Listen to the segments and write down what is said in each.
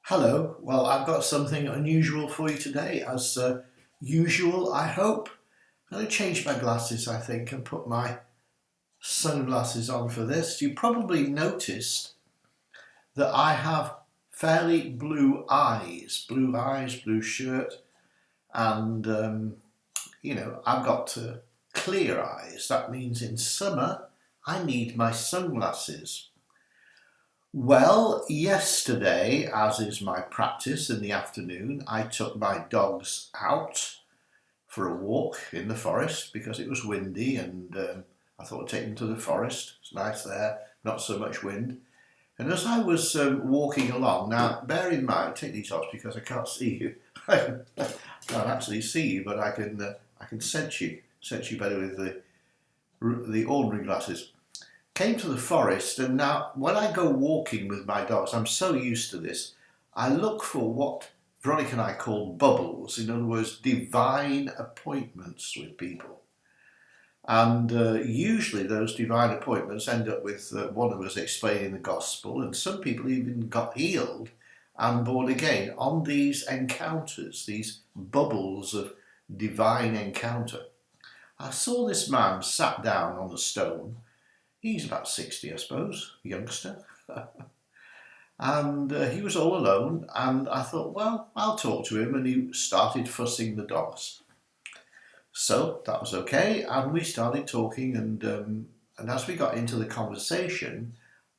Hello, well, I've got something unusual for you today. As usual, I hope. I'm going to change my glasses, I think, and put my sunglasses on for this. You probably noticed that I have fairly blue eyes, blue shirt, and I've got clear eyes. That means in summer, I need my sunglasses. Well, yesterday, as is my practice in the afternoon, I took my dogs out for a walk in the forest because it was windy and I thought I'd take them to the forest. It's nice there, not so much wind. And as I was walking along, now bear in mind, take these off because I can't see you. I can't actually see you, but I can sense you better with the ordinary glasses. Came to the forest, and now when I go walking with my dogs, I'm so used to this, I look for what Veronica and I call bubbles, in other words, divine appointments with people. And usually those divine appointments end up with one of us explaining the gospel, and some people even got healed and born again on these encounters, these bubbles of divine encounter. I saw this man sat down on a stone. He's about 60, I suppose, a youngster. And he was all alone, and I thought, well, I'll talk to him, and he started fussing the dogs. So that was okay, and we started talking, and as we got into the conversation,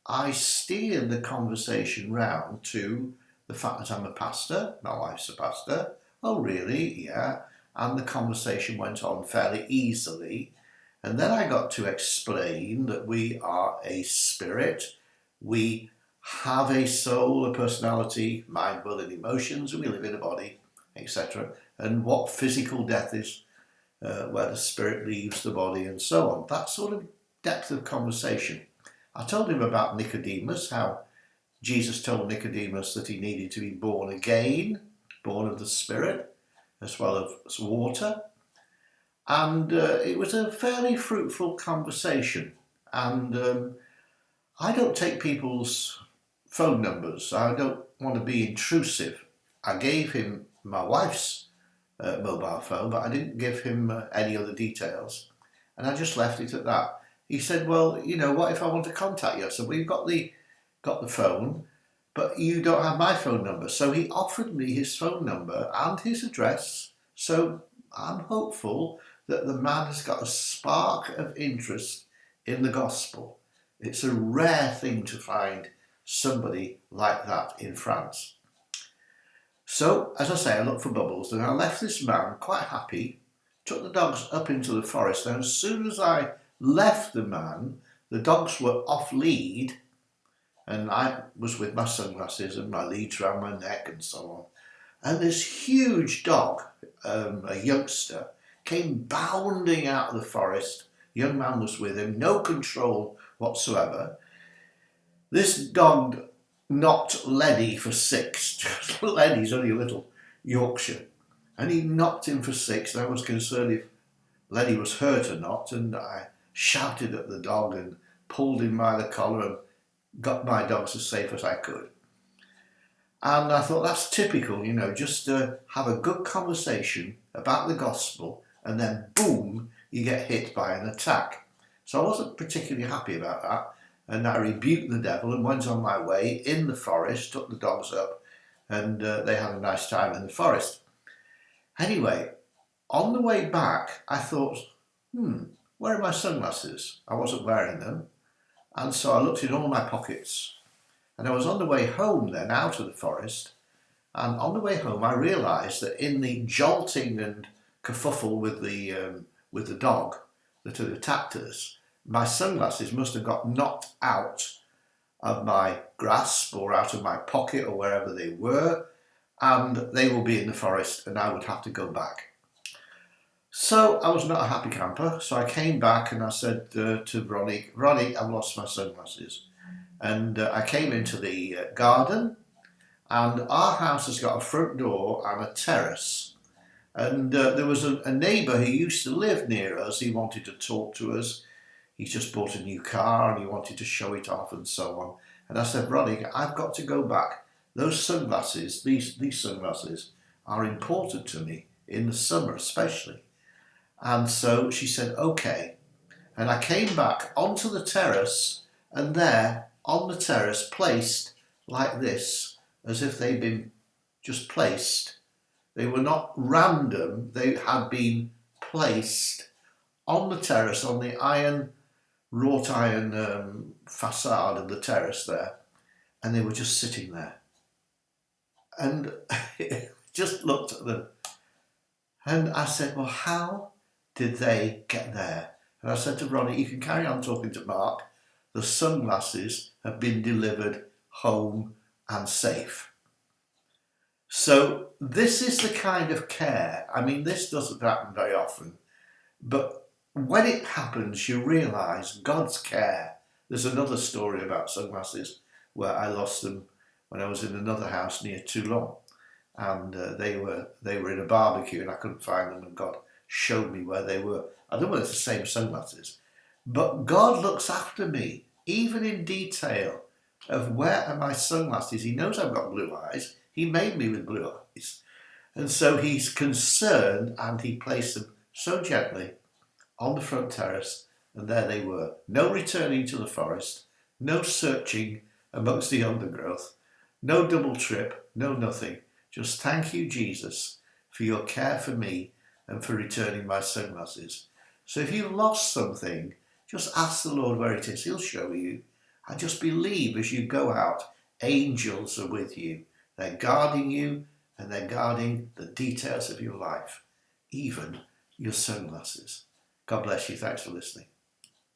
I steered the conversation round to the fact that I'm a pastor, my wife's a pastor. Oh, really? Yeah. And the conversation went on fairly easily. And then I got to explain that we are a spirit, we have a soul, a personality, mind, will and emotions, and we live in a body, etc. And what physical death is, where the spirit leaves the body and so on. That sort of depth of conversation. I told him about Nicodemus, how Jesus told Nicodemus that he needed to be born again, born of the spirit, as well as water. And it was a fairly fruitful conversation. And I don't take people's phone numbers. I don't want to be intrusive. I gave him my wife's mobile phone, but I didn't give him any other details. And I just left it at that. He said, well, what if I want to contact you? I said, well, you've got the phone, but you don't have my phone number. So he offered me his phone number and his address. So I'm hopeful that the man has got a spark of interest in the gospel. It's a rare thing to find somebody like that in France. So, as I say, I looked for bubbles, and I left this man quite happy, took the dogs up into the forest, and as soon as I left the man, the dogs were off lead, and I was with my sunglasses and my leads around my neck and so on. And this huge dog, a youngster, came bounding out of the forest. The young man was with him, no control whatsoever. This dog knocked Lenny for six. Lenny's only a little Yorkshire. And he knocked him for six, and I was concerned if Lenny was hurt or not, and I shouted at the dog and pulled him by the collar and got my dogs as safe as I could. And I thought that's typical, just to have a good conversation about the gospel, and then boom, you get hit by an attack. So I wasn't particularly happy about that, and I rebuked the devil and went on my way in the forest, took the dogs up, and they had a nice time in the forest. Anyway, on the way back, I thought, where are my sunglasses? I wasn't wearing them, and so I looked in all my pockets. And I was on the way home then, out of the forest, and on the way home I realised that in the jolting and kerfuffle with the dog that had attacked us, my sunglasses must have got knocked out of my grasp or out of my pocket or wherever they were, and they will be in the forest and I would have to go back. So I was not a happy camper, so I came back and I said to Ronnie, I've lost my sunglasses. And I came into the garden, and our house has got a front door and a terrace. And there was a neighbour who used to live near us. He wanted to talk to us. He's just bought a new car and he wanted to show it off and so on. And I said, Ronnie, I've got to go back those sunglasses, these sunglasses, are important to me in the summer especially. And so she said, okay. And I came back onto the terrace, and there on the terrace, placed like this, as if they'd been just placed. They were not random, they had been placed on the terrace, on the wrought iron facade of the terrace there, and they were just sitting there. And just looked at them, and I said, well, how did they get there? And I said to Ronnie, you can carry on talking to Mark. The sunglasses have been delivered home and safe. So this is the kind of care. I mean, this doesn't happen very often, but when it happens, you realise God's care. There's another story about sunglasses where I lost them when I was in another house near Toulon, and they were in a barbecue, and I couldn't find them, and God showed me where they were. I don't know if it's the same sunglasses, but God looks after me, even in detail, of where are my sunglasses. He knows I've got blue eyes. He made me with blue eyes. And so he's concerned, and he placed them so gently on the front terrace, and there they were. No returning to the forest, no searching amongst the undergrowth, no double trip, no nothing. Just thank you, Jesus, for your care for me and for returning my sunglasses. So if you've lost something, just ask the Lord where it is. He'll show you. And just believe as you go out, angels are with you. They're guarding you, and they're guarding the details of your life, even your sunglasses. God bless you. Thanks for listening.